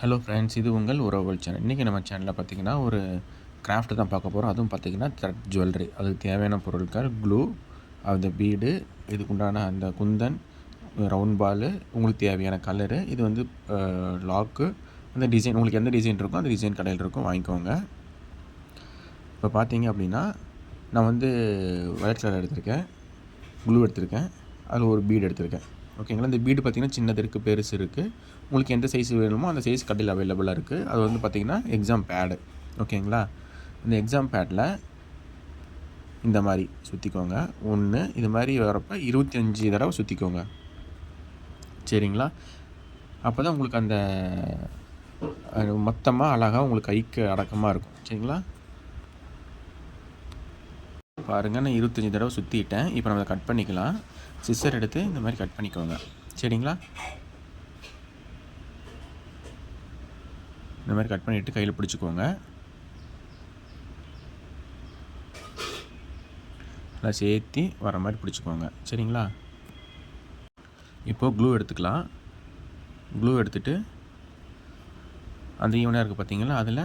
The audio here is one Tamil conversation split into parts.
ஹலோ ஃப்ரெண்ட்ஸ், இது உங்கள் உறவுகள் சேனல். இன்றைக்கி நம்ம சேனலில் பார்த்திங்கன்னா ஒரு கிராஃப்ட் தான் பார்க்க போகிறோம். அதுவும் பார்த்திங்கன்னா த்ரெட் ஜுவல்லரி. அதுக்கு தேவையான பொருட்கள் க்ளூ, அந்த பீடு, இதுக்குண்டான அந்த குந்தன், ரவுண்ட் பாலு, உங்களுக்கு தேவையான கலரு, இது வந்து லாக்கு, அந்த டிசைன் உங்களுக்கு எந்த டிசைன் இருக்கோ அந்த டிசைன் கடையில் இருக்கும், வாங்கிக்கோங்க. இப்போ பார்த்தீங்க அப்படின்னா நான் வந்து ஒயிட் கலர் எடுத்திருக்கேன், க்ளூ எடுத்திருக்கேன், அதில் ஒரு பீடு எடுத்திருக்கேன். ஓகேங்களா. இந்த பீடு பார்த்திங்கன்னா சின்னது இருக்குது, பெருசு இருக்குது. உங்களுக்கு எந்த சைஸ் வேணுமோ அந்த சைஸ் கடையில் அவைலபிளாக இருக்குது. அது வந்து பார்த்திங்கன்னா எக்ஸாம் பேடு. ஓகேங்களா. இந்த எக்ஸாம் பேடில் இந்த மாதிரி சுற்றிக்கோங்க. இது மாதிரி வரப்போ 25 தடவை சுற்றிக்கோங்க. சரிங்களா. அப்போ தான் உங்களுக்கு அந்த மொத்தமாக அழகாக உங்களுக்கு கைக்கு அடக்கமாக இருக்கும். சரிங்களா. பாருங்கள், நான் 25 தடவை சுற்றிட்டேன். இப்போ நம்ம கட் பண்ணிக்கலாம். சிசர் எடுத்து இந்த மாதிரி கட் பண்ணிக்கோங்க. சரிங்களா. இந்த மாதிரி கட் பண்ணிவிட்டு கையில் பிடிச்சிக்கோங்க. நல்லா சேர்த்து வர மாதிரி பிடிச்சிக்கோங்க. சரிங்களா. இப்போது க்ளூ எடுத்துக்கலாம். க்ளூ எடுத்துகிட்டு அந்த ஈவனாக இருக்குது பார்த்தீங்களா, அதில்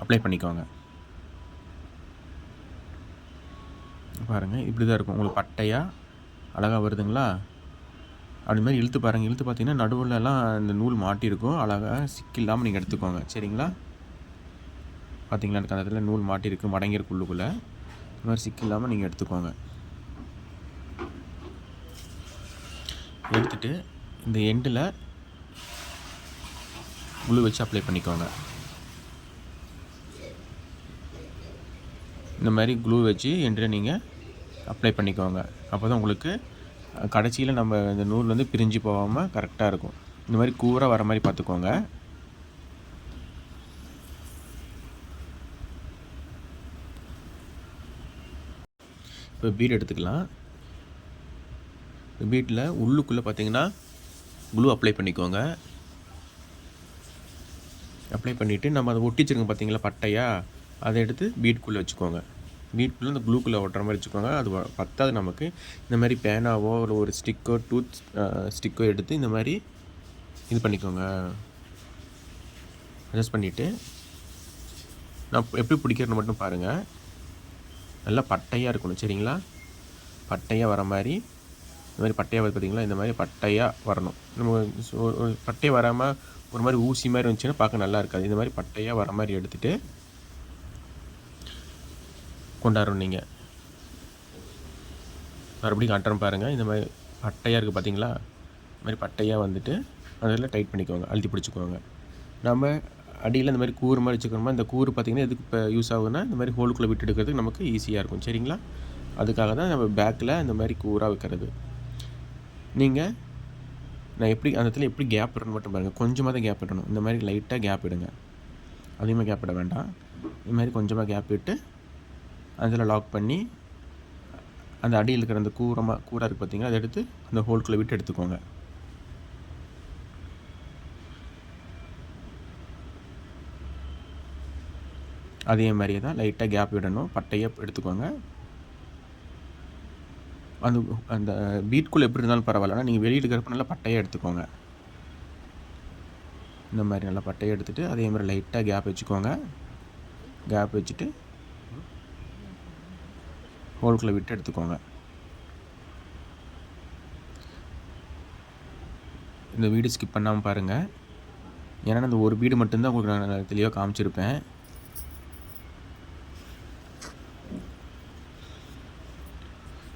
அப்ளை பண்ணிக்கோங்க. பாருங்கள், இப்படி தான் இருக்கும். உங்களுக்கு பட்டையாக அழகாக வருதுங்களா. அப்படி மாதிரி இழுத்து பாருங்கள். இழுத்து பார்த்தீங்கன்னா நடுவில்லாம் இந்த நூல் மாட்டியிருக்கும். அழகாக சிக்கில்லாமல் நீங்கள் எடுத்துக்கோங்க. சரிங்களா. பார்த்தீங்களா, எனக்கு அந்த இடத்துல நூல் மாட்டியிருக்கு, மடங்கியிருக்கு உள்ளுக்குள்ளே. இந்த மாதிரி சிக்கில்லாமல் நீங்கள் எடுத்துக்கோங்க. எடுத்துகிட்டு இந்த எண்டில் க்ளூ வச்சு அப்ளை பண்ணிக்கோங்க. இந்த மாதிரி க்ளூ வச்சு எண்டில் நீங்கள் அப்ளை பண்ணிக்கோங்க. அப்போ தான் உங்களுக்கு கடைசியில் நம்ம இந்த நூல் வந்து பிரிஞ்சு போகாமல் கரெக்டாக இருக்கும். இந்த மாதிரி கூராக வர மாதிரி பார்த்துக்கோங்க. இப்போ பீட் எடுத்துக்கலாம். பீட்டில் உள்ளுக்குள்ளே பார்த்தீங்கன்னா க்ளூ அப்ளை பண்ணிக்கோங்க. அப்ளை பண்ணிவிட்டு நம்ம அதை ஒட்டிச்சிருக்கோம் பார்த்தீங்களா பட்டையாக, அதை எடுத்து பீட்குள்ளே வச்சுக்கோங்க. பீட்குள்ளே இந்த க்ளூக்குள்ளே ஒட்டுற மாதிரி வச்சுக்கோங்க. அது பத்தாது நமக்கு. இந்த மாதிரி பேனாவோ இல்லை ஒரு ஸ்டிக்கோ டூத் ஸ்டிக்கோ எடுத்து இந்த மாதிரி இது பண்ணிக்கோங்க. அட்ஜஸ்ட் பண்ணிவிட்டு நான் எப்படி பிடிக்கிறேன்னு மட்டும் பாருங்கள். நல்லா பட்டையாக இருக்கணும். சரிங்களா. பட்டையாக வர மாதிரி, இந்த மாதிரி பட்டையாக வருது பார்த்தீங்களா, இந்த மாதிரி பட்டையாக வரணும். நம்ம பட்டையாக வராமல் ஒரு மாதிரி ஊசி மாதிரி இருந்துச்சுன்னா பார்க்க நல்லா இருக்காது. இந்த மாதிரி பட்டையாக வர மாதிரி எடுத்துகிட்டு கொண்டாடணும். நீங்கள் மறுபடியும் காட்டுறேன் பாருங்கள். இந்த மாதிரி பட்டையாக இருக்குது பார்த்தீங்களா, இந்த மாதிரி பட்டையாக வந்துட்டு அதில் டைட் பண்ணிக்கோங்க, அழுத்தி பிடிச்சிக்கோங்க. நம்ம அடியில் இந்த மாதிரி கூறு மாதிரி வச்சுக்கணுமா, இந்த கூறு பார்த்திங்கன்னா எதுக்கு இப்போ யூஸ் ஆகுதுன்னா இந்த மாதிரி ஹோலுக்குள்ளே விட்டு எடுக்கிறதுக்கு நமக்கு ஈஸியாக இருக்கும். சரிங்களா. அதுக்காக தான் நம்ம பேக்கில் இந்த மாதிரி கூறாக வைக்கிறது. நீங்கள் நான் எப்படி அந்த இடத்துல எப்படி கேப் விடணும் மட்டும் பாருங்கள். கொஞ்சமாக தான் கேப் விடணும். இந்த மாதிரி லைட்டாக கேப் விடுங்க, அதிகமாக கேப் விட வேண்டாம். இந்த மாதிரி கொஞ்சமாக கேப் விட்டு அதில் லாக் பண்ணி அந்த அடியில் இருக்கிற அந்த கூராக இருக்குது பார்த்தீங்கன்னா, அதை எடுத்து அந்த ஹோல்குள்ளே விட்டு எடுத்துக்கோங்க. அதே மாதிரியே தான் லைட்டாக கேப் விடணும். பட்டையாக எடுத்துக்கோங்க. அந்த பீட்குள்ளே எப்படி இருந்தாலும் பரவாயில்ல, நீங்கள் வெளியே எடுக்கிறப்ப நல்லா பட்டையாக எடுத்துக்கோங்க. இந்த மாதிரி நல்லா பட்டையாக எடுத்துகிட்டு அதே மாதிரி லைட்டாக கேப் வச்சுக்கோங்க. கேப் வச்சுட்டு ஹோல்குள்ளே விட்டு எடுத்துக்கோங்க. இந்த வீடியோ ஸ்கிப் பண்ணாமல் பாருங்கள். ஏன்னா அந்த ஒரு பீடு மட்டும்தான் உங்களுக்கு நான் தெளிவாக காமிச்சிருப்பேன்.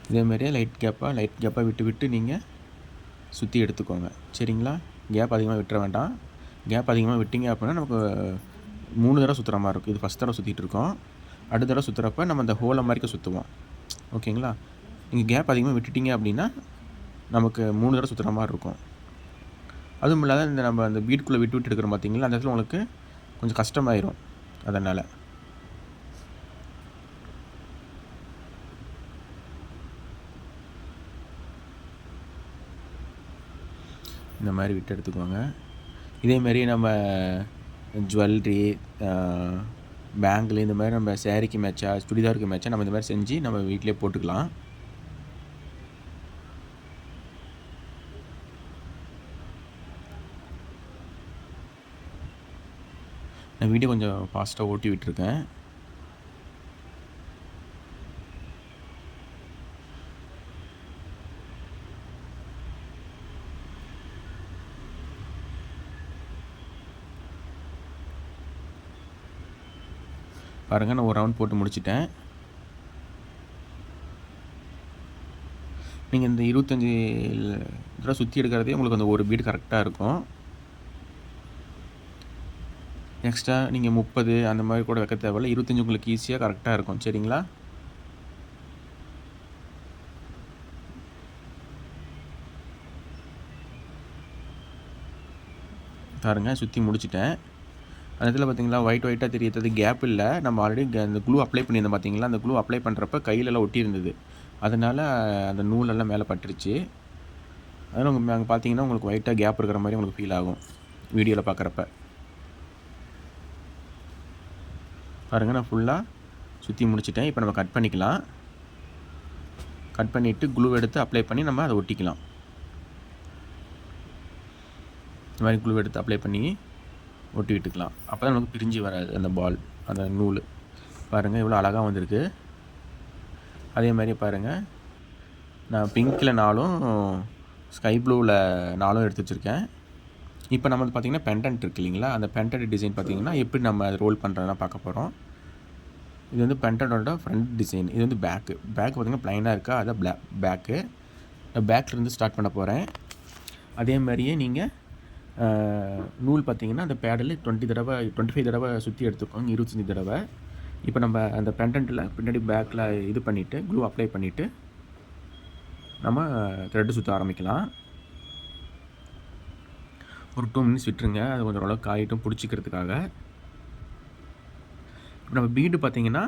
இதேமாதிரியே லைட் கேப்பாக விட்டு நீங்கள் சுற்றி எடுத்துக்கோங்க. சரிங்களா. கேப் அதிகமாக விட்டுற வேண்டாம். கேப் அதிகமாக விட்டிங்க அப்படின்னா நமக்கு 3 தடவை சுற்றுற மாதிரி இருக்கும். இது ஃபஸ்ட் தடவை சுற்றிட்டு இருக்கோம். அடுத்த தடவை சுற்றுறப்ப நம்ம அந்த ஹோலை மாதிரிக்க சுற்றுவோம். ஓகேங்களா. நீங்கள் கேப் அதிகமாக விட்டுட்டிங்க அப்படின்னா நமக்கு 3 தடவை சுற்றுற மாதிரி இருக்கும். அதுவும் இல்லாத இந்த நம்ம அந்த பீட்குள்ளே விட்டு எடுக்கிறோம் பார்த்தீங்களா, அந்த இடத்துல உங்களுக்கு கொஞ்சம் கஷ்டமாயிரும். அதனால் இந்த மாதிரி விட்டு எடுத்துக்கோங்க. இதேமாரி நம்ம ஜுவல்லரி, பேங்கில் இந்த மாதிரி நம்ம சேரீக்கு மேட்சா சுடிதாருக்கு மேட்சா நம்ம இந்த மாதிரி செஞ்சு நம்ம வீட்டிலே போட்டுக்கலாம். நான் வீடியோ கொஞ்சம் ஃபாஸ்ட்டாக ஓட்டி விட்டுருக்கேன். பாருங்கள், நான் ஒரு ரவுண்ட் போட்டு முடிச்சிட்டேன். நீங்கள் இந்த 25 தடவை சுற்றி எடுக்கிறதே உங்களுக்கு அந்த ஒரு பீடு கரெக்டாக இருக்கும். எக்ஸ்ட்ரா நீங்கள் 30 அந்த மாதிரி கூட வைக்க தேவையில்ல. 25 உங்களுக்கு ஈஸியாக கரெக்டாக இருக்கும். சரிங்களா? பாருங்கள், சுற்றி முடிச்சிட்டேன். அந்த இடத்துல பார்த்தீங்களா ஒயிட்டாக தெரியறது கேப் இல்லை. நம்ம ஆல்ரெடி அந்த க்ளூ அப்ளை பண்ணியிருந்தோம் பார்த்தீங்களா, அந்த க்ளூ அப்ளை பண்ணுறப்ப கையிலலாம் ஒட்டி இருந்தது. அதனால் அந்த நூலெல்லாம் மேலே பட்டுருச்சு. அதனால் அங்கே பார்த்தீங்கன்னா உங்களுக்கு ஒயிட்டாக கேப் இருக்கிற மாதிரி உங்களுக்கு ஃபீல் ஆகும் வீடியோவில் பார்க்குறப்ப. பாருங்கள், நான் ஃபுல்லாக சுற்றி முடிச்சிட்டேன். இப்போ நம்ம கட் பண்ணிக்கலாம். கட் பண்ணிவிட்டு க்ளூ எடுத்து அப்ளை பண்ணி நம்ம அதை ஒட்டிக்கலாம். இந்த மாதிரி க்ளூ எடுத்து அப்ளை பண்ணி ஒட்டி விட்டுக்கலாம். அப்போ தான் நமக்கு பிரிஞ்சு வராது அந்த பால், அந்த நூல். பாருங்கள், இவ்வளோ அழகாக வந்திருக்கு. அதே மாதிரி பாருங்கள், நான் பிங்க்கில் 4ம் ஸ்கை ப்ளூவில் 4ம் எடுத்து வச்சுருக்கேன். இப்போ நம்ம வந்து பார்த்திங்கன்னா பெண்டன்ட் இருக்குது இல்லைங்களா, அந்த பெண்டன்ட் டிசைன் பார்த்திங்கன்னா எப்படி நம்ம அதை ரோல் பண்ணுறதுனா பார்க்க போகிறோம். இது வந்து பெண்டன்ட்டோட ஃப்ரண்ட் டிசைன். இது வந்து பேக்கு பார்த்திங்கன்னா ப்ளைனாக இருக்கா, அதான் பேக்கு. பேக்லேருந்து ஸ்டார்ட் பண்ண போகிறேன். அதே மாதிரியே நீங்கள் நூல் பார்த்திங்கன்னா அந்த பேடில் 25 தடவை சுற்றி எடுத்துக்கோங்க, 25 தடவை. இப்போ நம்ம அந்த பெண்டன்ட்டில் பின்னாடி பேக்கில் இது பண்ணிவிட்டு க்ளூ அப்ளை பண்ணிவிட்டு நம்ம த்ரெட்டு சுற்ற ஆரம்பிக்கலாம். ஒரு 2 மினிட்ஸ் விட்டுருங்க, அது கொஞ்சம் ஓரளவுக்கு காயிட்டும் பிடிச்சிக்கிறதுக்காக. இப்போ நம்ம பீடு பார்த்திங்கன்னா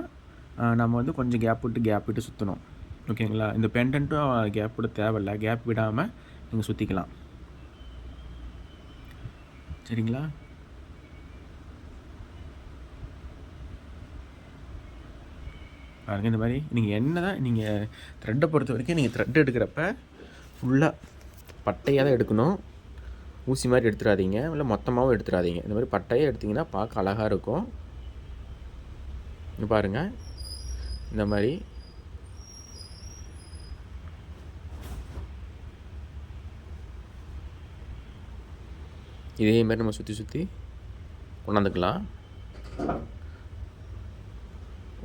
நம்ம வந்து கொஞ்சம் கேப் விட்டு சுற்றணும். ஓகேங்களா? இந்த பெண்டன்ட்டும் கேப் விட தேவையில்லை, கேப் விடாமல் நீங்கள் சுற்றிக்கலாம். சரிங்களா? பாருங்கள், இந்த மாதிரி நீங்கள் என்ன தான் நீங்கள் த்ரெட்டை பொறுத்த வரைக்கும் நீங்கள் த்ரெட் எடுக்கிறப்ப ஃபுல்லாக பட்டையாக தான் எடுக்கணும். ஊசி மாதிரி எடுத்துடாதீங்க, இல்லை மொத்தமாகவும் எடுத்துடாதீங்க. இந்த மாதிரி பட்டையாக எடுத்திங்கன்னா பார்க்க அழகாக இருக்கும். பாருங்கள், இந்த மாதிரி இதே மாதிரி நம்ம சுற்றி கொண்டாந்துக்கலாம்.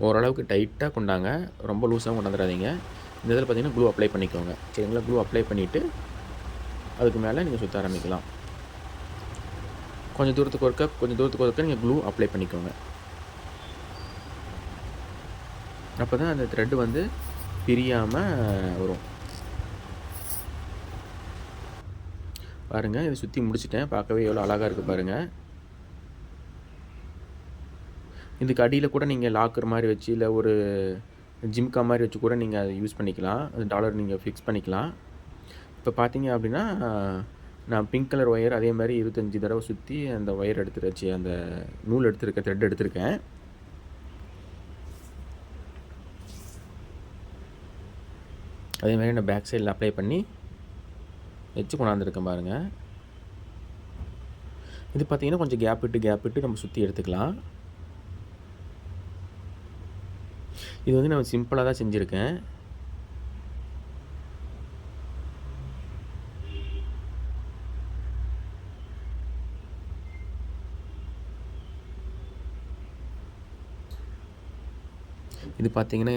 ஓரளவுக்கு டைட்டாக கொண்டாங்க, ரொம்ப லூஸாக கொண்டாந்துடாதீங்க. இந்த இதில் பார்த்திங்கன்னா க்ளூ அப்ளை பண்ணிக்கோங்க. சரிங்களா? க்ளூ அப்ளை பண்ணிவிட்டு அதுக்கு மேலே நீங்கள் சுற்ற ஆரம்பிக்கலாம். கொஞ்சம் தூரத்துக்கு ஒருக்க நீங்கள் க்ளூ அப்ளை பண்ணிக்கோங்க. அப்போ தான் அந்த த்ரெட்டு வந்து பிரியாமல் வரும். பாருங்கள், இதை சுற்றி முடிச்சிட்டேன். பார்க்கவே எவ்வளோ அழகாக இருக்குது பாருங்கள். இதுக்கு அடியில் கூட நீங்கள் லாக்கர் மாதிரி வச்சு, இல்லை ஒரு ஜிம்கா மாதிரி வச்சு கூட நீங்கள் அதை யூஸ் பண்ணிக்கலாம். அது டாலர் நீங்கள் ஃபிக்ஸ் பண்ணிக்கலாம். இப்போ பார்த்தீங்க அப்படின்னா நான் பிங்க் கலர் ஒயர் அதே மாதிரி 25 தடவை சுற்றி அந்த ஒயர் எடுத்துருச்சு, அந்த நூல் எடுத்துருக்கேன், த்ரெட் எடுத்திருக்கேன். அதே மாதிரி நான் பேக் சைடில் அப்ளை பண்ணி வச்சு கொண்டாந்துருக்கேன் பாருங்கள். இது பார்த்திங்கன்னா கொஞ்சம் கேப் விட்டு நம்ம சுற்றி எடுத்துக்கலாம். இது வந்து நான் சிம்பிளாக தான் செஞ்சுருக்கேன். இது பார்த்திங்கன்னா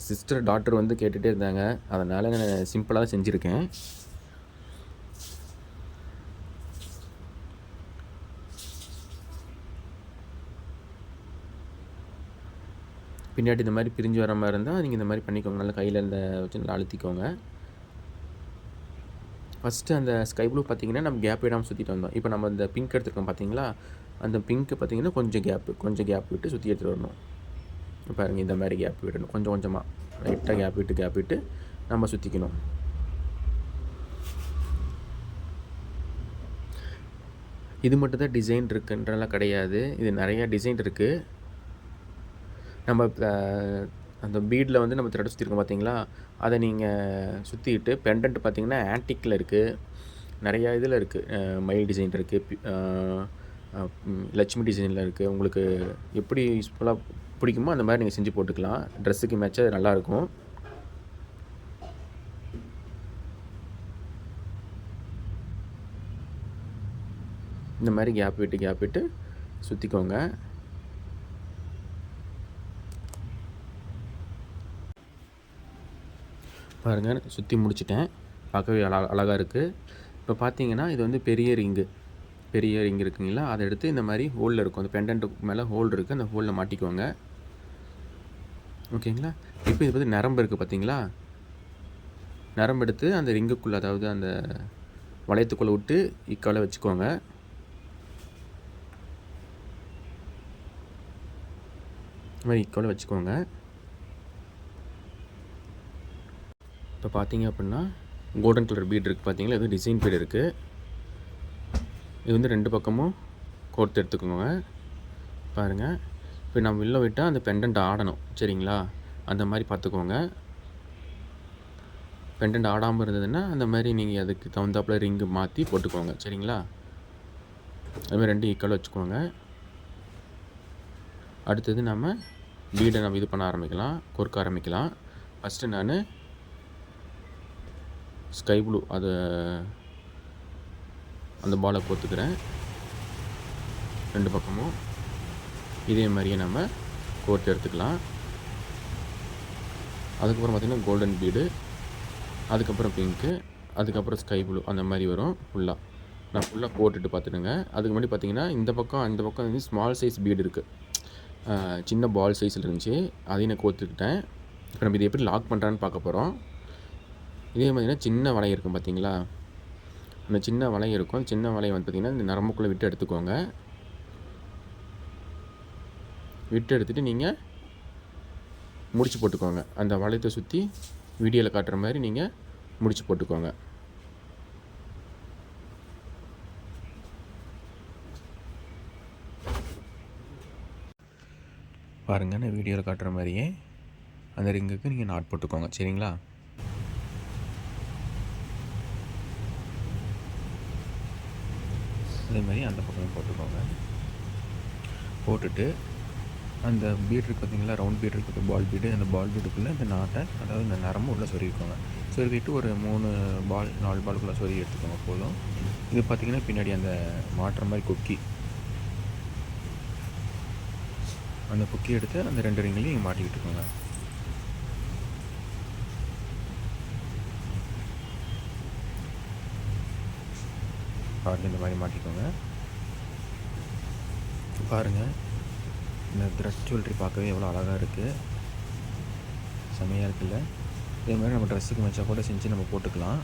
சிஸ்டர் டாக்டர் வந்து கேட்டுகிட்டே இருந்தாங்க, அதனால் நான் சிம்பிளாக தான் செஞ்சுருக்கேன். பின்னாடி இந்த மாதிரி பிரிஞ்சு வர மாதிரி இருந்தால் நீங்கள் இந்த மாதிரி பண்ணிக்கோங்க. நல்லா கையில் இந்த வச்சு நல்லா அழுத்திக்கோங்க. ஃபஸ்ட்டு அந்த ஸ்கை ப்ளூ பார்த்திங்கன்னா நம்ம கேப் விடாமல் சுற்றிட்டு வந்தோம். இப்போ நம்ம இந்த பிங்க் எடுத்துருக்கோம் பார்த்தீங்களா, அந்த பிங்க்கு பார்த்திங்கன்னா கொஞ்சம் கேப் விட்டு சுற்றி எடுத்துகிட்டு வரணும். பாருங்கள், இந்த மாதிரி கேப் விடணும், கொஞ்சம் கொஞ்சமாக லைட்டாக கேப் விட்டு நம்ம சுற்றிக்கணும். இது மட்டும் தான் டிசைன் இருக்குன்றலாம் கிடையாது, இது நிறையா டிசைன் இருக்குது. நம்ம அந்த பீடில் வந்து நம்ம த்ரெட் சுற்றிருக்கோம் பார்த்தீங்களா, அதை நீங்கள் சுற்றிக்கிட்டு பெண்டன்ட் பார்த்திங்கன்னா ஆன்டிக்கில் இருக்குது, நிறையா இதில் இருக்குது, மயில் டிசைன் இருக்குது, லட்சுமி டிசைனில் இருக்குது. உங்களுக்கு எப்படி யூஸ்ஃபுல்லாக பிடிக்குமோ அந்த மாதிரி நீங்கள் செஞ்சு போட்டுக்கலாம். ட்ரெஸ்ஸுக்கு மேட்சாக நல்லாயிருக்கும். இந்த மாதிரி கேப் விட்டு சுற்றிக்கோங்க. பாருங்கள், சுற்றி முடிச்சிட்டேன். பார்க்கவே அழகாக இருக்குது. இப்போ பார்த்தீங்கன்னா இது வந்து பெரிய ரிங் இருக்குங்களா, அதை எடுத்து இந்த மாதிரி ஹோலில் இருக்கும். அந்த பெண்டன்ட்டுக்கு மேலே ஹோல் இருக்குது, அந்த ஹோலில் மாட்டிக்கோங்க. ஓகேங்களா. இப்போ இது வந்து நரம்பு இருக்குது பார்த்தீங்களா, நரம்பு எடுத்து அந்த ரிங்குக்குள்ளே, அதாவது அந்த வளையத்துக்குள்ளே விட்டு இக்கால வச்சுக்கோங்க. இந்த மாதிரி இக்கால வச்சுக்கோங்க. இப்போ பார்த்தீங்க அப்படின்னா கோல்டன் கலர் பீட் இருக்குது பார்த்தீங்களா, இது டிசைன் பீடு இருக்குது. இது வந்து 2 பக்கமும் கோர்த்து எடுத்துக்கோங்க. பாருங்கள், இப்போ நம்ம வெளில விட்டால் அந்த பெண்டன்ட் ஆடணும், சரிங்களா? அந்த மாதிரி பார்த்துக்கோங்க. பெண்டன்ட் ஆடாமல் இருந்ததுன்னா அந்த மாதிரி நீங்கள் அதுக்கு தகுந்தாப்புல ரிங்கு மாற்றி போட்டுக்கோங்க, சரிங்களா? அதுமாதிரி 2 ஈக்குவலாக வச்சுக்கோங்க. அடுத்தது நம்ம பீடை இது பண்ண ஆரம்பிக்கலாம், கோர்க்க ஆரம்பிக்கலாம். ஃபஸ்ட்டு நான் ஸ்கை ப்ளூ அந்த பாலை கோர்த்துக்கிறேன். 2 பக்கமும் இதே மாதிரியே நம்ம கோர்த்து எடுத்துக்கலாம். அதுக்கப்புறம் பார்த்திங்கன்னா கோல்டன் பீடு, அதுக்கப்புறம் பிங்க்கு, அதுக்கப்புறம் ஸ்கை ப்ளூ, அந்த மாதிரி வரும். நான் ஃபுல்லாக போட்டுட்டு பார்த்துடுங்க. அதுக்கு முன்னாடி பார்த்திங்கன்னா இந்த பக்கம் வந்து ஸ்மால் சைஸ் பீடு இருக்குது, சின்ன பால் சைஸில் இருந்துச்சு, அதையும் நான் கோர்த்துக்கிட்டேன். இப்போ நம்ம இதை எப்படி லாக் பண்ணுறான்னு பார்க்க போகிறோம். இதே மாதிரினா சின்ன வலை இருக்கும் பார்த்தீங்களா, அந்த சின்ன வலை இருக்கும். சின்ன வலையை வந்து பார்த்திங்கன்னா இந்த நரம்புக்குள்ளே விட்டு எடுத்துக்கோங்க. விட்டு எடுத்துகிட்டு நீங்கள் முடிச்சு போட்டுக்கோங்க. அந்த வளையத்தை சுற்றி வீடியோவில் காட்டுற மாதிரி நீங்கள் முடிச்சு போட்டுக்கோங்க. பாருங்கள், நான் வீடியோவில் காட்டுற மாதிரியே அந்த ரிங்குக்கு நீங்கள் நாட் போட்டுக்கோங்க, சரிங்களா? அதே மாதிரி அந்த பக்கம் போட்டுக்கோங்க. போட்டுட்டு அந்த பீட் இருக்குது பார்த்தீங்களா, ரவுண்ட் பீட் இருக்குது, பால் பீடு, அந்த பால் பீடுக்குள்ளே இந்த நாட்டை, அதாவது இந்த நரம்பு உள்ளே சொருகிக்கோங்க. சொருகிட்டு ஒரு 4 பாலுக்குள்ளே சொருகி எடுத்துக்கோங்க போதும். இது பார்த்திங்கன்னா பின்னாடி அந்த மாட்டுற மாதிரி கொக்கி, அந்த கொக்கி எடுத்து அந்த 2 ரிங்லையும் நீங்கள் மாட்டிக்கிட்டுக்கோங்க. பாருங்கள், இந்த மாதிரி மாட்டிக்கோங்க. பாருங்கள், இந்த த்ரெட் ஜுவல்லரி பார்க்கவே எவ்வளோ அழகாக இருக்குது, செம்மையாக இருக்குல்ல? இதே மாதிரி நம்ம ட்ரெஸ்ஸுக்கு மேட்சாக கூட செஞ்சு நம்ம போட்டுக்கலாம்,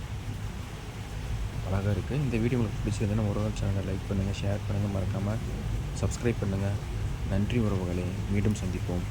அழகாக இருக்குது. இந்த வீடியோ உங்களுக்கு பிடிச்சிருந்தா உறவுகள் சேனலை லைக் பண்ணுங்கள், ஷேர் பண்ணுங்கள், மறக்காமல் சப்ஸ்கிரைப் பண்ணுங்கள். நன்றி உறவுகளே, மீண்டும் சந்திப்போம்.